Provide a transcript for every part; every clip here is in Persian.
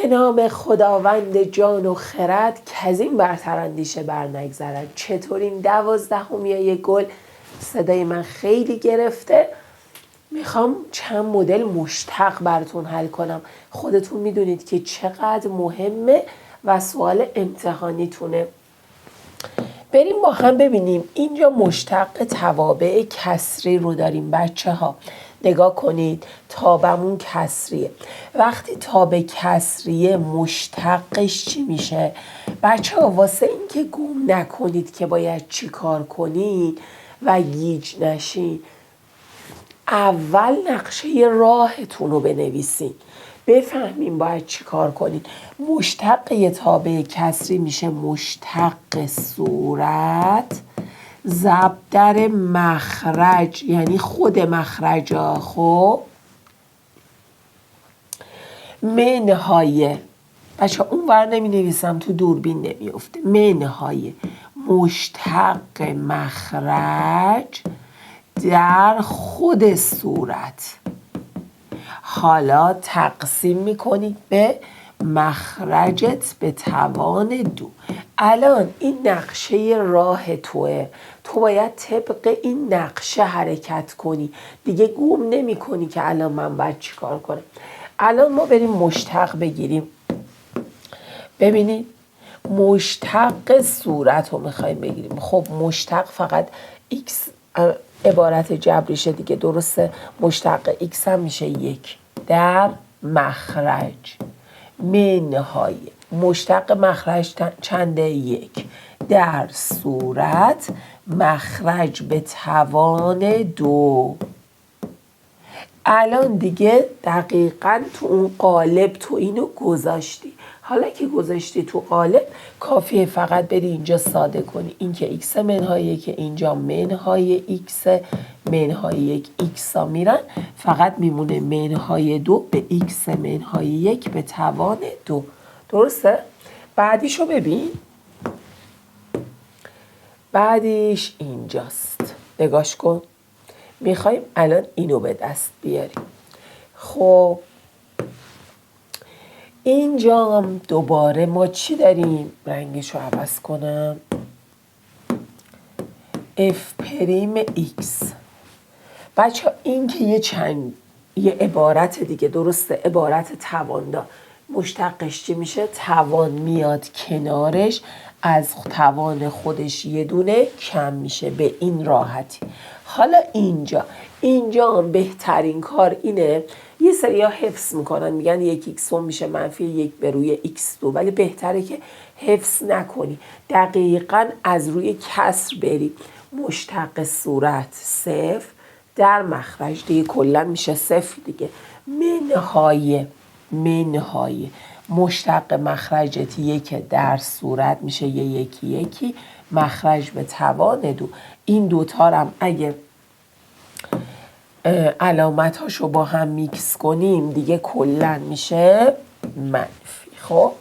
به نام خداوند جان و خرد کزین برتر اندیشه بر نگذرد. چطور این 12 گل؟ صدای من خیلی گرفته. میخوام چند مدل مشتق براتون حل کنم. خودتون میدونید که چقدر مهمه و سوال امتحانیتونه. بریم با هم ببینیم. اینجا مشتق توابع کسری رو داریم بچه ها. نگاه کنید، تابمون کسریه. وقتی تابع کسریه مشتقش چی میشه؟ بچه ها واسه این که گم نکنید که باید چی کار کنید و گیج نشین، اول نقشه راهتون رو بنویسید، بفهمیم باید چی کار کنید. مشتق یه تابع کسری میشه مشتق صورت ضرب در مخرج، یعنی خود مخرج ها. خب منهای، بچه اون ور نمی نویسم تو دوربین نمی افته. منهای مشتق مخرج در خود صورت. حالا تقسیم میکنید به مخرجت به توان 2. الان این نقشه راه توه، تو باید طبق این نقشه حرکت کنی دیگه. گم نمی کنی که الان من باید چی کار کنم. الان ما بریم مشتق بگیریم. ببینید مشتق صورت رو میخوایم بگیریم. خب مشتق فقط x عبارت جبریشه دیگه، درسته؟ مشتق x هم میشه 1 در مخرج. منهای مشتق مخرج چنده؟ 1 در صورت مخرج به توان 2. الان دیگه دقیقاً تو اون قالب تو اینو گذاشتی. حالا که گذاشتی تو قالب کافیه فقط بری اینجا ساده کنی. این که x منهای که اینجا منهای x منهای 1 x ها میرن، فقط میمونه منهای 2 به x منهای 1 به توان 2. درسته؟ بعدیشو ببین. بعدیش اینجاست، نگاش کن. میخوایم الان اینو به دست بیاریم. خب اینجا هم دوباره ما چی داریم؟ رنگشو عوض کنم. f پریم x. بچه این که یه عبارت دیگه، درسته؟ عبارت تواندار. مشتقش چی میشه؟ توان میاد کنارش، از توان خودش یه دونه کم میشه به این راحتی. حالا اینجا هم بهترین کار اینه، یه سری ها حفظ میکنن میگن 1x میشه منفی 1 به روی x2، ولی بهتره که حفظ نکنی، دقیقاً از روی کسر بری. مشتق صورت 0 در مخرج دیگه کلا میشه 0 دیگه. منهای مشتق مخرجت 1 در صورت میشه 1 مخرج به توان 2. این دوتا هم اگه علامتاشو با هم میکس کنیم دیگه کلن میشه منفی. خب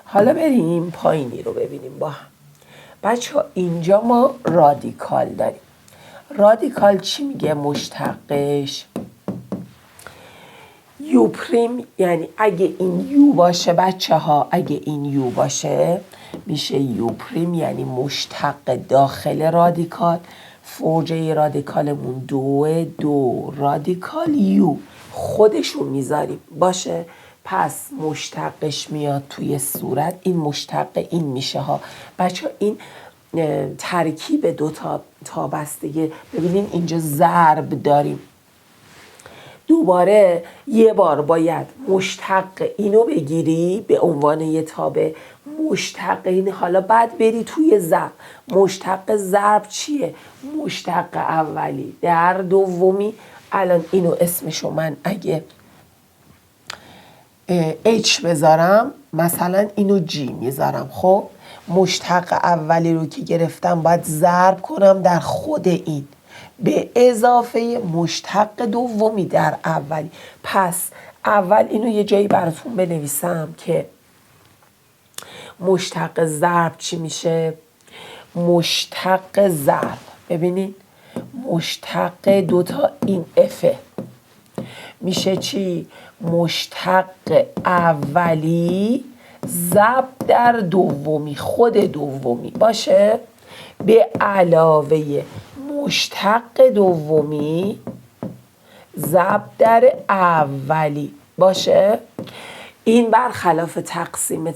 حالا بریم پایینی رو ببینیم با هم. بچه ها اینجا ما رادیکال داریم. رادیکال چی میگه مشتقش؟ یو پریم، یعنی اگه این یو باشه بچه ها، اگه این یو باشه میشه یو پریم، یعنی مشتق داخل رادیکال. فرجه رادیکالمون 2 رادیکال یو خودشون میذاریم باشه. پس مشتقش میاد توی صورت، این مشتق این میشه ها. بچه این ترکیب دو تا بستگی. ببینین اینجا ضرب داریم. دوباره یه بار باید مشتق اینو بگیری به عنوان یه تابع. مشتق این، حالا بعد بری توی ضرب. مشتق ضرب چیه؟ مشتق اولی در دومی. الان اینو اسمشو من اگه H بذارم، مثلا اینو G میذارم. خب مشتق اولی رو که گرفتم باید ضرب کنم در خود این به اضافه مشتق دومی در اولی. پس اول اینو یه جایی براتون بنویسم که مشتق ضرب چی میشه؟ مشتق ضرب، ببینید مشتق دوتا این افه میشه چی؟ مشتق اولی ضرب در دومی، خود دومی باشه، به علاوه مشتق دومی ضرب در اولی باشه. این برخلاف تقسیم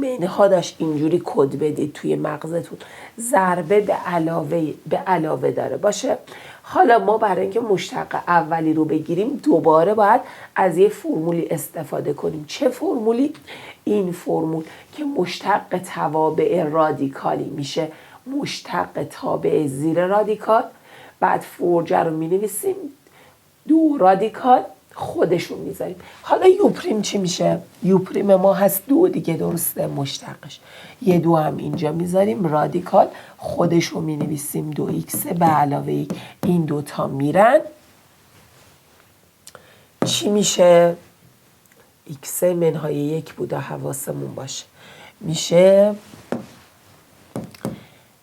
منها داشت اینجوری کد بدید توی مغزتون، ضربه به علاوه داره باشه. حالا ما برای اینکه مشتق اولی رو بگیریم دوباره باید از یه فرمولی استفاده کنیم. چه فرمولی؟ این فرمول که مشتق توابع رادیکالی میشه مشتق تابع زیر رادیکال، بعد فرجه رو می نویسیم، دو رادیکال خودشون میذاریم. حالا یو پریم چی میشه؟ یو پریم ما هست دو دیگه، درسته؟ مشتقش یه دو هم اینجا میذاریم، رادیکال خودشون می نویسیم 2x به علاوه یک، این دوتا میرن، چی میشه؟ x منهای یک بوده، حواسمون باشه، میشه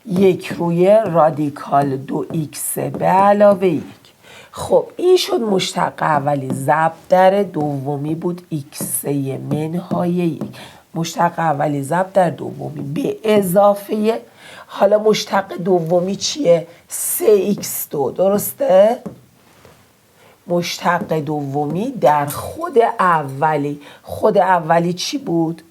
یک روی رادیکال 2x به علاوه یک. خب این شد مشتق اولی، ضرب در دومی بود x منهای یک، مشتق اولی ضرب در دومی به اضافه، حالا مشتق دومی چیه؟ 3x2، درسته؟ مشتق دومی در خود اولی، خود اولی چی بود؟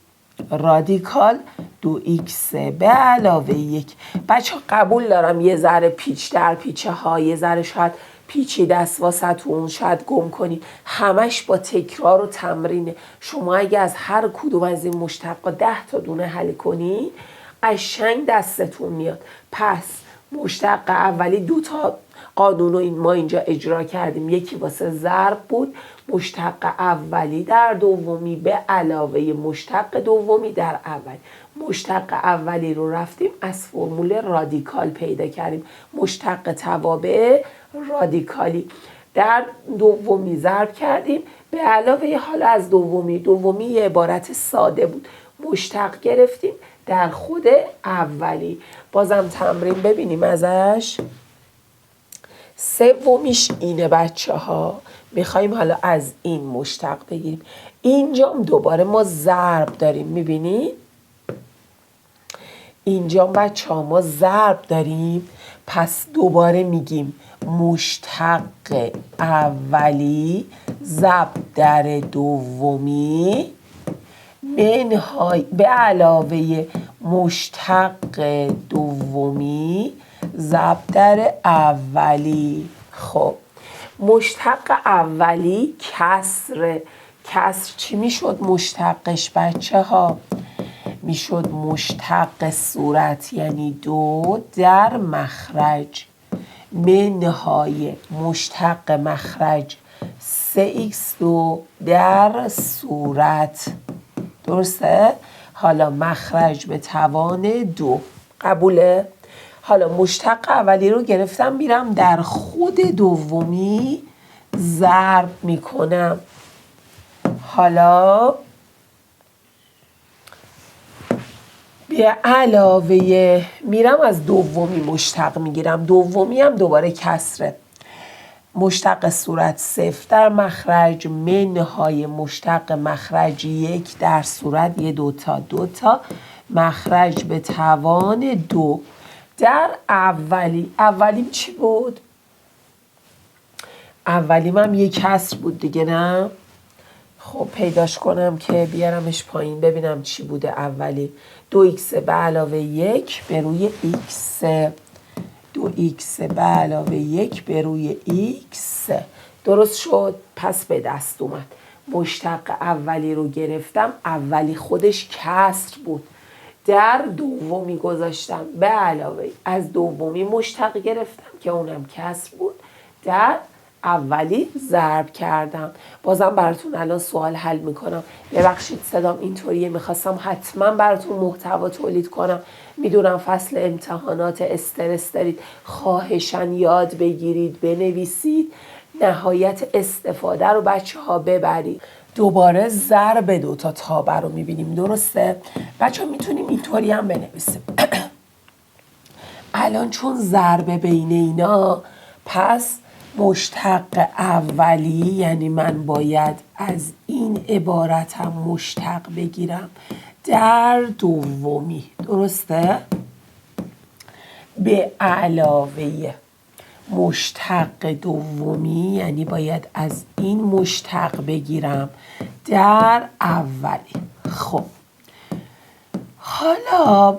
رادیکال 2x به علاوه یک. بچه ها قبول دارم یه ذره پیچ در پیچه ها، یه ذره شاید پیچیده است واسه‌تون، شاید گم کنی، همش با تکرار و تمرینه. شما اگه از هر کدوم از این مشتقا 10 تا دونه حل کنی قشنگ دستتون میاد. پس مشتق اولی دو تا قانون رو ما اینجا اجرا کردیم، یکی واسه ضرب بود، مشتق اولی در دومی به علاوه مشتق دومی در اولی. مشتق اولی رو رفتیم از فرمول رادیکال پیدا کردیم، مشتق توابع رادیکالی در دومی ضرب کردیم به علاوه، حالا از دومی یه عبارت ساده بود، مشتق گرفتیم در خود اولی. بازم تمرین ببینیم ازش. سومیش اینه بچه ها، میخواییم حالا از این مشتق بگیریم. اینجام دوباره ما ضرب داریم، میبینید اینجام بچه ها ما ضرب داریم، پس دوباره میگیم مشتق اولی ضرب در دومی به علاوه مشتق دومی ضرب در اولی. خب مشتق اولی کسر چی میشد مشتقش بچه ها؟ میشد مشتق صورت، یعنی 2 در مخرج منهای مشتق مخرج 3x2 در صورت، درسته؟ حالا مخرج به توان 2، قبوله؟ حالا مشتق اولی رو گرفتم، میرم در خود دومی ضرب میکنم. حالا به علاوه میرم از دومی مشتق میگیرم، دومی هم دوباره کسره، مشتق صورت 0 در مخرج منهای مشتق مخرج 1 در صورت، یه دوتا مخرج به توان 2 در اولیم چی بود؟ اولیم هم یه کسر بود دیگه، نه؟ خب پیداش کنم که بیارمش پایین ببینم چی بوده اولی. 2x به علاوه 1 به روی x، 2x به علاوه 1 به روی x، درست شد؟ پس به دست اومد. مشتق اولی رو گرفتم، اولی خودش کسر بود، در دومی گذاشتم به علاوه از دومی مشتق گرفتم که اونم کسر بود، در اولی ضرب کردم. بازم براتون الان سوال حل میکنم، ببخشید صدام اینطوریه، میخواستم حتما براتون محتوا تولید کنم، میدونم فصل امتحانات استرس دارید، خواهشاً یاد بگیرید، بنویسید، نهایت استفاده رو بچه ها ببرید. دوباره ضرب دوتا تابع رو میبینیم، درسته؟ بچه ها میتونیم اینطوری هم بنویسیم الان چون ضرب بین اینا، پس مشتق اولی یعنی من باید از این عبارتم مشتق بگیرم در دومی، درسته؟ به علاوه مشتق دومی یعنی باید از این مشتق بگیرم در اولی. خب حالا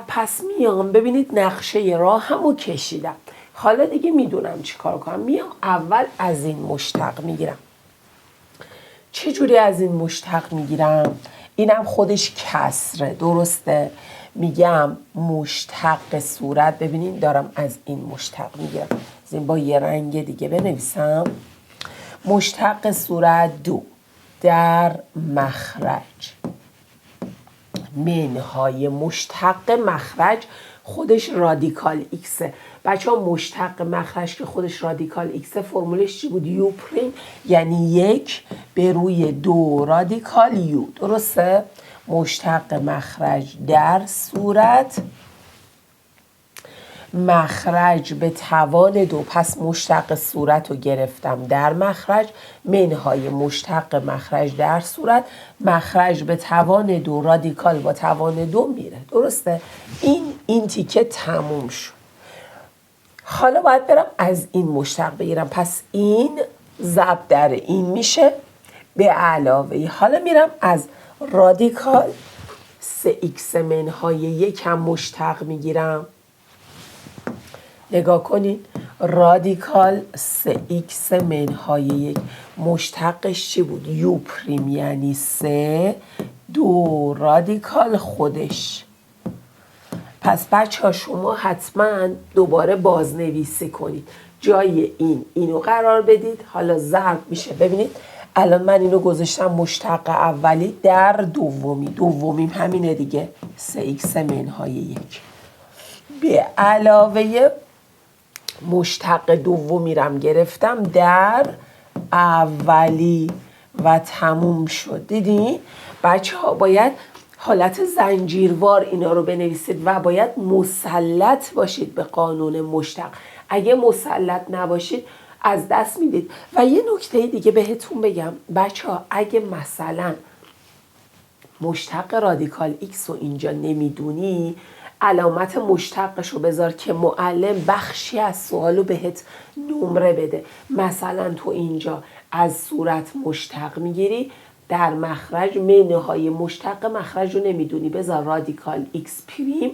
پس میام، ببینید نقشه راه همو کشیدم، حالا دیگه میدونم چی کار کنم. میام اول از این مشتق میگیرم. چجوری از این مشتق میگیرم؟ اینم خودش کسره، درسته؟ میگم مشتق صورت، ببینید دارم از این مشتق میگیرم. از این با یه رنگ دیگه بنویسم. مشتق صورت 2 در مخرج منهای مشتق مخرج خودش رادیکال ایکسه. بچه ها مشتق مخرج که خودش رادیکال ایکسه فرمولش چی بود؟ یو پریم، یعنی 1 به روی 2 رادیکال یو، درسته؟ مشتق مخرج در صورت مخرج به توان 2، پس مشتق صورت رو گرفتم در مخرج منهای مشتق مخرج در صورت، مخرج به توان 2 رادیکال با توان 2 میره، درسته؟ این تیکه تموم شد. حالا باید برم از این مشتق بگیرم، پس این ضرب در این میشه به علاوه، حالا میرم از رادیکال 3x منهای 1 هم مشتق میگیرم. نگاه کنید، رادیکال 3x منهای 1 مشتقش چی بود؟ یو پریم، یعنی 3 2 رادیکال خودش. پس بچه ها شما حتما دوباره بازنویسی کنید، جای اینو قرار بدید، حالا ضرب میشه. ببینید الان من اینو گذاشتم مشتق اولی در دومیم همینه دیگه، 3x منهای 1 به علاوه مشتق دومی رم گرفتم در اولی و تموم شد. دیدین؟ بچه ها باید حالت زنجیروار اینا رو بنویسید و باید مسلط باشید به قانون مشتق. اگه مسلط نباشید از دست میدید. و یه نکته دیگه بهتون بگم بچه ها، اگه مثلا مشتق رادیکال ایکس رو اینجا نمیدونی، علامت مشتقش رو بذار که معلم بخشی از سوالو بهت نمره بده. مثلا تو اینجا از صورت مشتق میگیری، در مخرج منهای مشتق مخرج رو نمیدونی، بذار رادیکال ایکس پریم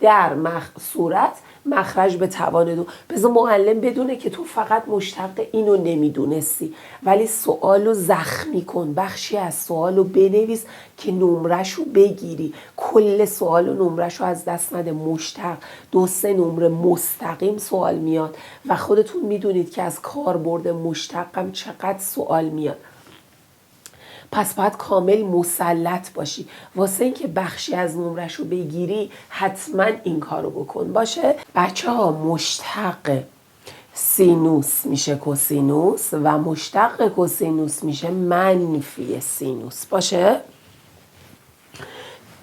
در صورت مخرج به توان 2. بذار معلم بدونه که تو فقط مشتق اینو نمیدونستی، ولی سوالو زخمی کن، بخشی از سوالو بنویس که نمرشو بگیری. کل سوالو نمرشو از دست نده. مشتق 2-3 نمره مستقیم سوال میاد و خودتون میدونید که از کاربرد مشتقم چقدر سوال میاد. پس باید کامل مسلط باشی. واسه اینکه بخشی از نمرش رو بگیری حتما این کارو بکن. باشه؟ بچه ها مشتق سینوس میشه کوسینوس و مشتق کوسینوس میشه منفی سینوس. باشه؟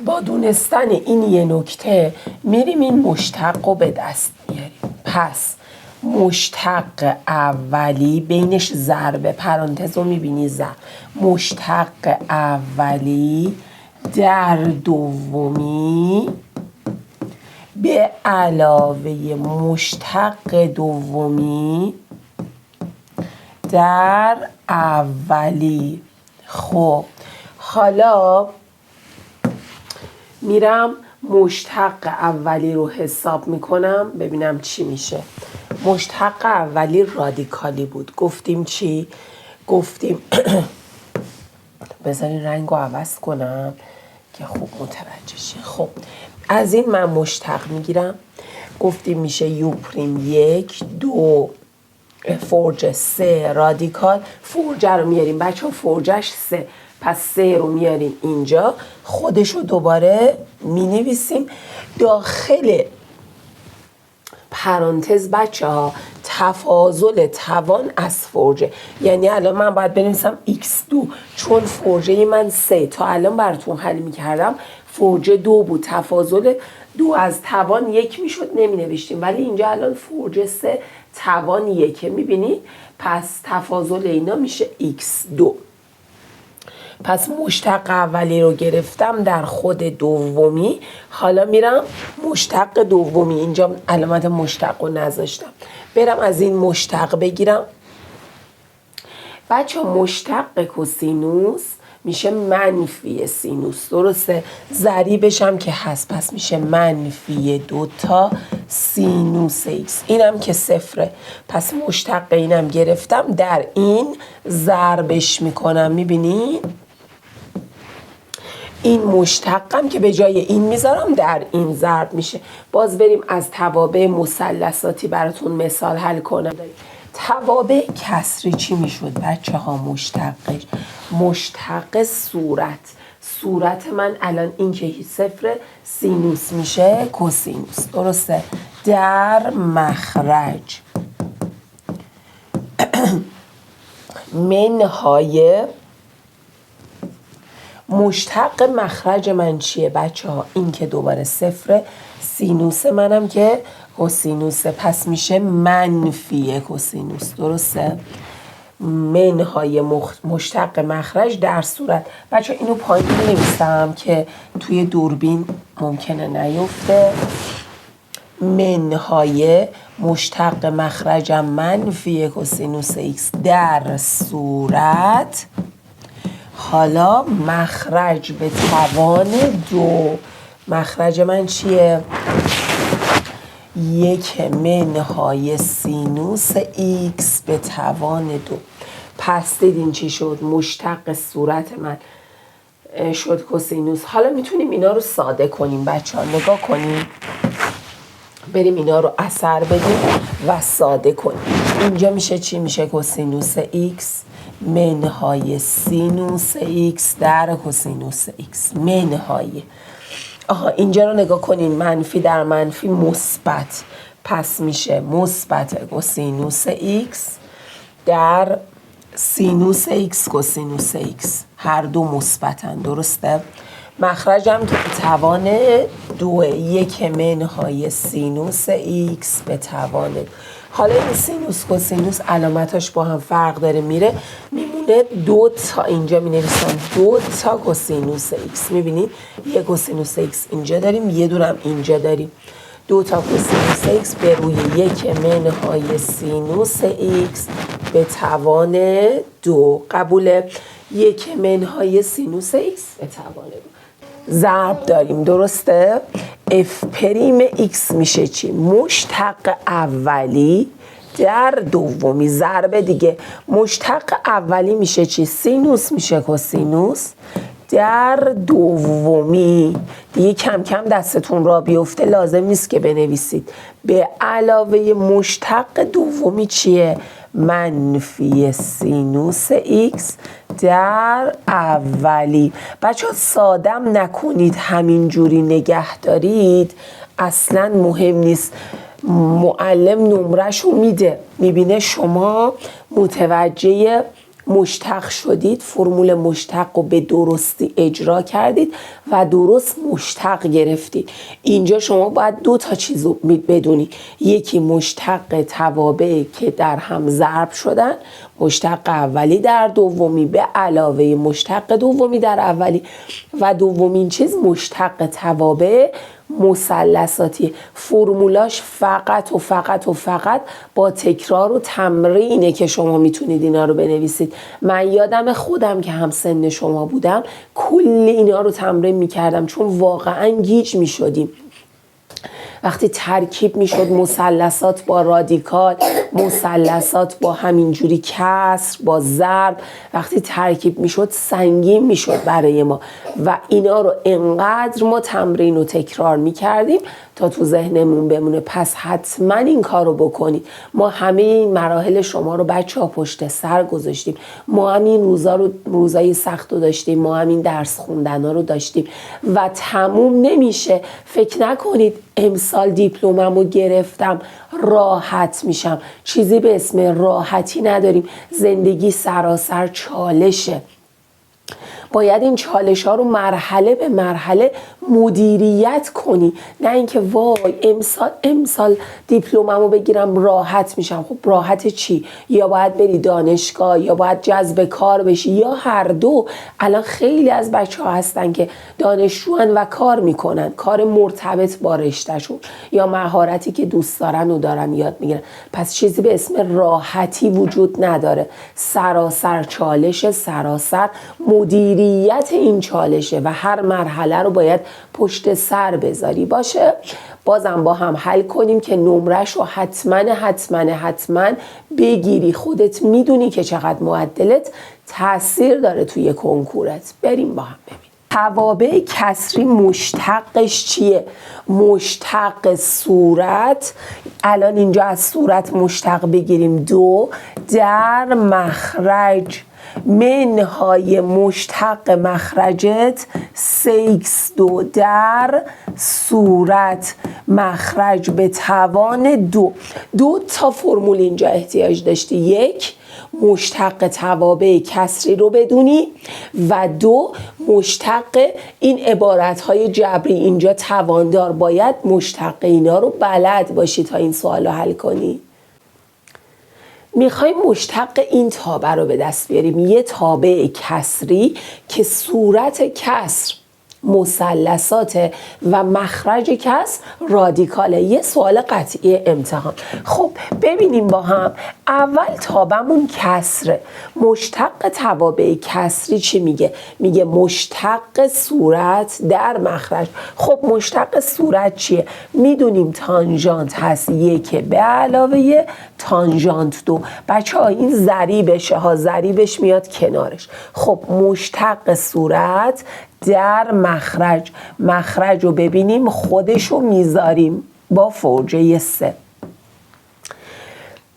با دونستن این یه نکته میریم این مشتق رو به دست میاریم. پس مشتق اولی بینش ضربه، پرانتز رو میبینی ضرب، مشتق اولی در دومی به علاوه مشتق دومی در اولی. خب حالا میرم مشتق اولی رو حساب میکنم ببینم چی میشه. مشتق اولی رادیکالی بود. گفتیم چی؟ گفتیم بذارین رنگ رو عوض کنم که خوب متوجه شه. خب از این من مشتق میگیرم. گفتیم میشه یو پریم 1 2 فرج 3 رادیکال. فرجه رو میاریم بچه ها، فرجش 3، پس 3 رو میاریم اینجا، خودش رو دوباره مینویسیم داخل پرانتز. بچه ها تفاضل توان از فرجه، یعنی الان من باید بنویسم x2 چون فرجه من 3 تا الان براتون حل میکردم فرجه 2 بود، تفاضل 2 از توان 1 میشد نمی نوشتیم، ولی اینجا الان فرجه 3 توان 1 میبینید؟ پس تفاضل اینا میشه x2. پس مشتق اولی رو گرفتم در خود دومی. حالا میرم مشتق دومی، اینجا علامت مشتق رو نذاشتم، برم از این مشتق بگیرم. بچه مشتق کوسینوس میشه منفی سینوس، درسته؟ ضریبش هم که هست، پس میشه منفی 2 تا سینوس ایکس. اینم که صفره، پس مشتق اینم گرفتم، در این ضربش میکنم. میبینید؟ این مشتقم که به جای این میذارم در این ضرب میشه. باز بریم از توابع مثلثاتی براتون مثال حل کنم. توابع کسری چی میشد بچه ها؟ مشتقش مشتق صورت من الان این که صفر، سینوس میشه کوسینوس، درسته؟ در مخرج منهای مشتق مخرج من چیه بچه ها؟ این که دوباره صفر، سینوس منم که کوسینوسه، پس میشه منفی کوسینوس، درسته؟ منهای مشتق مخرج در صورت. بچه اینو پایین نویسم که توی دوربین ممکنه نیفته. منهای مشتق مخرجم منفی کوسینوس ایکس در صورت، حالا مخرج به توان 2. مخرج من چیه؟ 1 منهای سینوس ایکس به توان 2. پس دیدین چی شد؟ مشتق صورت من شد کوسینوس. حالا میتونیم اینا رو ساده کنیم بچه ها، نگاه کنیم، بریم اینا رو اثر بدیم و ساده کنیم. اینجا میشه چی؟ میشه کوسینوس ایکس منهای سینوس ایکس در کوسینوس ایکس منهای. اینجا رو نگاه کنین، منفی در منفی مثبت، پس میشه مثبت کوسینوس ایکس در سینوس ایکس کوسینوس ایکس، هر دو مثبتن، درسته؟ مخرجم که به توان 2، 1 منهای سینوس ایکس به توان 2. حالا این سینوس کوسینوس علامتاش با هم فرق داره، میمونه 2 تا، اینجا می نویسم 2 تا کوسینوس ایکس. میبینید؟ یه کوسینوس ایکس اینجا داریم، یه دونم اینجا داریم. 2 تا کوسینوس ایکس به روی 1 منهای سینوس ایکس به توان 2. قبول؟ 1 منهای سینوس ایکس به توان 2. ضرب داریم، درسته؟ اف پریم ایکس میشه چی؟ مشتق اولی در دومی. ضرب دیگه، مشتق اولی میشه چی؟ سینوس میشه کوسینوس در دومی. دیگه کم کم دستتون را بیفته، لازم نیست که بنویسید. به علاوه مشتق دومی چیه؟ منفی سینوس ایکس در اولی. بچه ها سادم نکنید، همین جوری نگه دارید، اصلا مهم نیست. معلم نمره‌شو میده، میبینه شما متوجه مشتق شدید، فرمول مشتق رو به درستی اجرا کردید و درست مشتق گرفتید. اینجا شما باید 2 تا چیز رو بدونید. یکی مشتق توابع که در هم ضرب شدن، مشتق اولی در دومی به علاوه مشتق دومی در اولی، و دومین چیز مشتق توابع مثلثاتی. فرمولاش فقط و فقط و فقط با تکرار و تمرینه که شما میتونید اینا رو بنویسید. من یادم خودم که هم سن شما بودم کل اینا رو تمرین میکردم، چون واقعا گیج میشدیم. وقتی ترکیب میشد مثلثات با رادیکال، مثلثات با همینجوری کسر با ضرب، وقتی ترکیب میشد سنگین میشد برای ما و اینا رو انقدر ما تمرین و تکرار میکردیم تا تو ذهنمون بمونه. پس حتما این کار رو بکنید. ما همه این مراحل شما رو بچه ها پشت سر گذاشتیم، ما همین روزای سخت رو داشتیم، ما همین درس خوندن ها رو داشتیم و تموم نمیشه. فکر نکنید امسال دیپلممو گرفتم راحت میشم. چیزی به اسم راحتی نداریم. زندگی سراسر چالشه. باید این چالش ها رو مرحله به مرحله مدیریت کنی، نه اینکه وای امسال دیپلممو بگیرم راحت میشم. خب راحت چی؟ یا باید بری دانشگاه یا باید جذب کار بشی یا هر دو. الان خیلی از بچه ها هستن که دانشجوان و کار میکنن، کار مرتبط با رشتهشون یا مهارتی که دوست دارن و دارن یاد میگیرن. پس چیزی به اسم راحتی وجود نداره. سراسر چالش، سراسر مدیریت این چالشه و هر مرحله رو باید پشت سر بذاری. باشه؟ بازم با هم حل کنیم که نمرش رو حتما بگیری. خودت میدونی که چقدر معدلت تاثیر داره توی کنکورت. بریم با هم ببینیم. توابع کسری مشتقش چیه؟ مشتق صورت، الان اینجا از صورت مشتق بگیریم 2 در مخرج منهای مشتق مخرجت 3x2 در صورت مخرج به توان 2 تا فرمول اینجا احتیاج داشتی. 1 مشتق توابع کسری رو بدونی و 2 مشتق این عبارتهای جبری اینجا تواندار. باید مشتق اینا رو بلد باشی تا این سوال رو حل کنی. میخوایم مشتق این تابع رو به دست بیاریم. یه تابع کسری که صورت کسر مثلثات و مخرج کسر رادیکاله. یه سوال قطعی امتحان. خب ببینیم با هم. اول تابعمون کسره. مشتق توابع کسری چی میگه؟ میگه مشتق صورت در مخرج. خب مشتق صورت چیه؟ میدونیم تانژانت هست 1 به علاوه تانژانت 2. بچه ها این ضریبشه ها، ضریبش میاد کنارش. خب مشتق صورت در مخرج رو ببینیم خودشو میذاریم با فرجه 3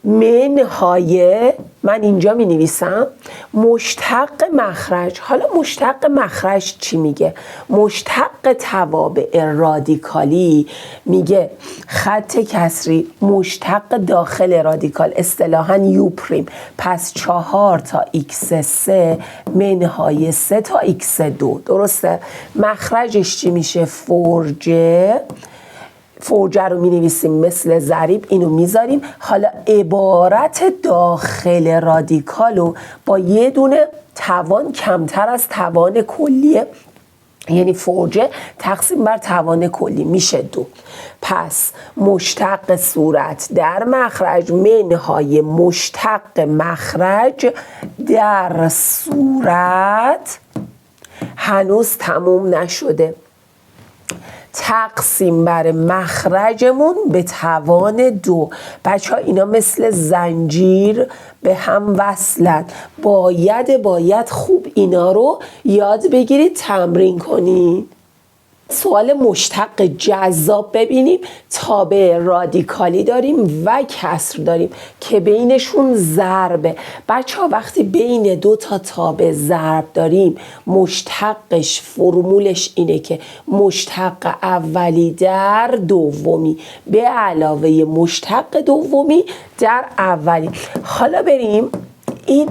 منهای، من اینجا می نویسم مشتق مخرج. حالا مشتق مخرج چی میگه؟ مشتق توابع رادیکالی میگه خط کسری مشتق داخل رادیکال، اصطلاحاً یو پریم. پس 4 تا x3 منهای 3 تا x2. درسته؟ مخرجش چی میشه؟ فرجه رو می نویسیم مثل ضریب، اینو میذاریم. حالا عبارت داخل رادیکالو با یه دونه توان کمتر از توان کلیه، یعنی فرجه تقسیم بر توان کلی میشه 2. پس مشتق صورت در مخرج منهای مشتق مخرج در صورت هنوز تموم نشده، تقسیم بر مخرجمون به توان 2. بچه ها اینا مثل زنجیر به هم وصلن. باید خوب اینا رو یاد بگیرید، تمرین کنید. سوال مشتق جذاب ببینیم. تابع رادیکالی داریم و کسر داریم که بینشون ضربه. بچه ها وقتی بین 2 تا تابع ضرب داریم مشتقش فرمولش اینه که مشتق اولی در دومی به علاوه مشتق دومی در اولی. حالا بریم این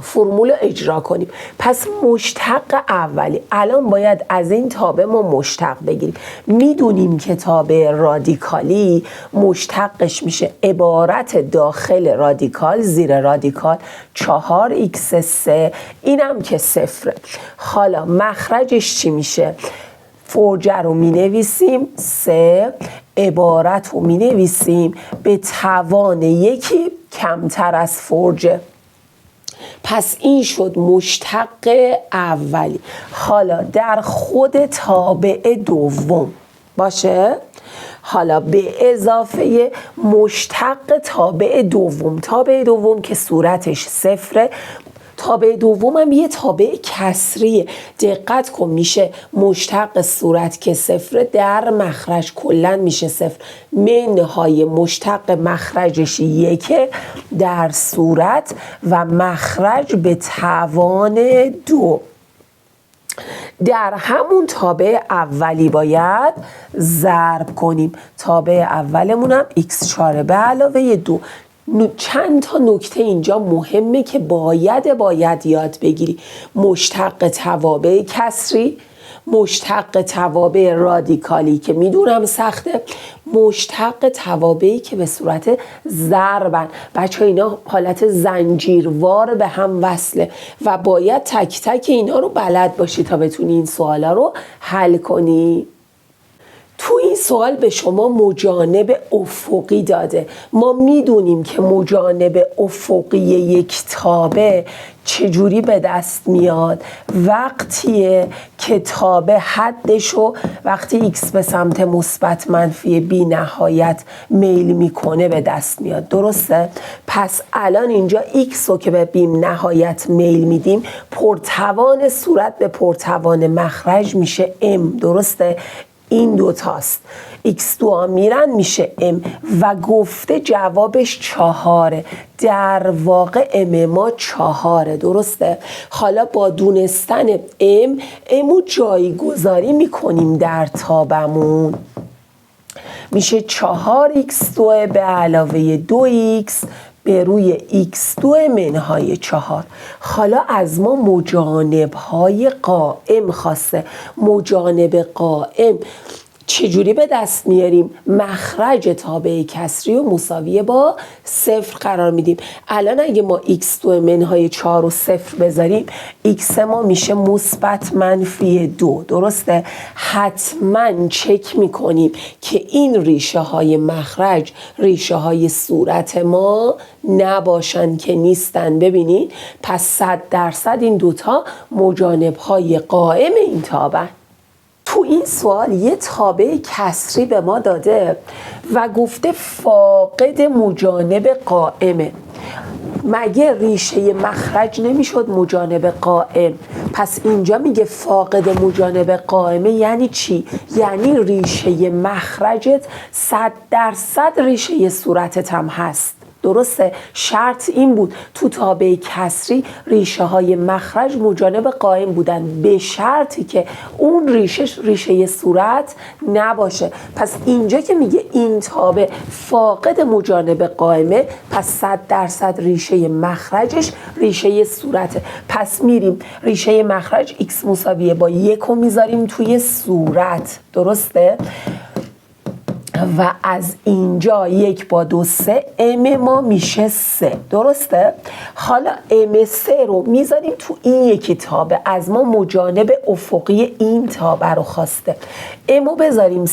فرمول رو اجرا کنیم. پس مشتق اولی الان باید از این تابع ما مشتق بگیریم. میدونیم که تابع رادیکالی مشتقش میشه عبارت داخل رادیکال زیر رادیکال 4x3، اینم که 0. حالا مخرجش چی میشه؟ فرجه رو می نویسیم 3، عبارت رو می نویسیم به توان 1 کمتر از فرجه. پس این شد مشتق اولی. حالا در خود تابع دوم باشه. حالا به اضافه مشتق تابع دوم که صورتش 0. تابع دوم هم یه تابع کسریه. دقت کن میشه مشتق صورت که 0 در مخرج کلن میشه 0 منهای مشتق مخرجش 1 در صورت و مخرج به توان 2. در همون تابع اولی باید ضرب کنیم. تابع اولمون هم x4 به علاوه 2. چند تا نکته اینجا مهمه که باید یاد بگیری. مشتق توابع کسری، مشتق توابع رادیکالی که میدونم سخته، مشتق توابعی که به صورت ضربن. بچه اینا حالت زنجیروار به هم وصله و باید تک تک اینا رو بلد باشی تا بتونی این سوالا رو حل کنی. تو این سوال به شما مجانب افقی داده. ما میدونیم که مجانب افقی یک تابع چجوری به دست میاد؟ وقتیه که تابع حدشو وقتی x به سمت مثبت منفی بی نهایت میل میکنه به دست میاد. درسته؟ پس الان اینجا x رو که به بی نهایت میل میدیم، پرتوان صورت به پرتوان مخرج میشه m. درسته؟ این دوتاست. x2 ها میرن میشه m و گفته جوابش 4. در واقع m ما 4. درسته؟ حالا با دونستن m رو جایگذاری میکنیم در تابمون، میشه 4x2 به علاوه 2x به روی x2 منهای 4. حالا از ما مجانبهای قائم خواسته. مجانب قائم چجوری به دست میاریم؟ مخرج تابع کسری و مساویه با 0 قرار میدیم. الان اگه ما x2 منهای 4 و 0 بذاریم، x ما میشه مثبت منفی 2. درسته؟ حتما چک میکنیم که این ریشه های مخرج ریشه های صورت ما نباشن که نیستن. ببینید پس 100% این دوتا مجانب های قائم این تابع. تو این سوال یه تابع کسری به ما داده و گفته فاقد مجانب قائمه. مگه ریشه مخرج نمیشد مجانب قائم؟ پس اینجا میگه فاقد مجانب قائمه یعنی چی؟ یعنی ریشه مخرجت 100% ریشه صورتت هم هست. درسته؟ شرط این بود تو تابع کسری ریشه های مخرج مجانب قائم بودن، به شرطی که اون ریشه صورت نباشه. پس اینجا که میگه این تابع فاقد مجانب قائمه، پس 100% ریشه مخرجش ریشه صورته. پس میریم ریشه مخرج x مساویه با 1 رو میذاریم توی صورت. درسته؟ و از اینجا 1 با 2 3 m ما میشه 3. درسته؟ حالا m3 رو میذاریم تو این یکی تابع. از ما مجانب افقی این تابع رو خواسته. m رو بذاریم 3،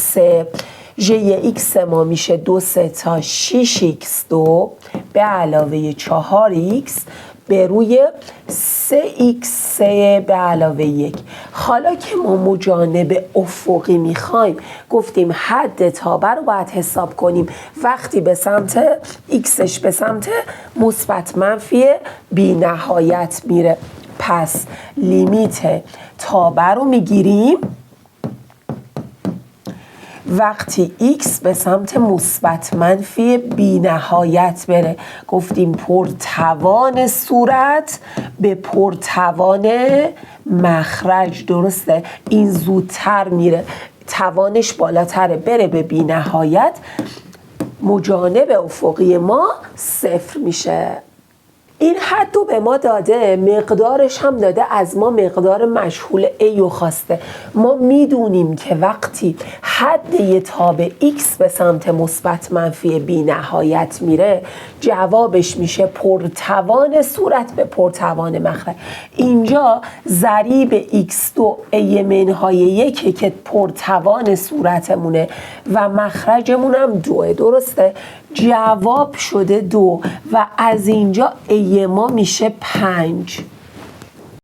ژ x ما میشه 2 3 تا 6x2 به علاوه 4x به روی 3x3 به علاوه 1. حالا که ما مجانب افقی میخوایم، گفتیم حد تابع رو باید حساب کنیم وقتی به سمت xش به سمت مثبت منفی بی نهایت میره. پس لیمیت تابع رو میگیریم وقتی x به سمت مثبت منفی بی نهایت بره. گفتیم پرتوان صورت به پرتوان مخرج. درسته؟ این زودتر میره، توانش بالاتره، بره به بی نهایت، مجانب افقی ما 0 میشه. این حد رو به ما داده، مقدارش هم داده، از ما مقدار مجهول A رو خواسته. ما میدونیم که وقتی حد یه تابع x به سمت مثبت منفی بی نهایت میره، جوابش میشه پرتوان صورت به پرتوان مخرج. اینجا ضریب x2 A منهای 1 که پرتوان صورتمونه و مخرجمون هم 2. درسته؟ جواب شده 2 و از اینجا ای ما میشه 5.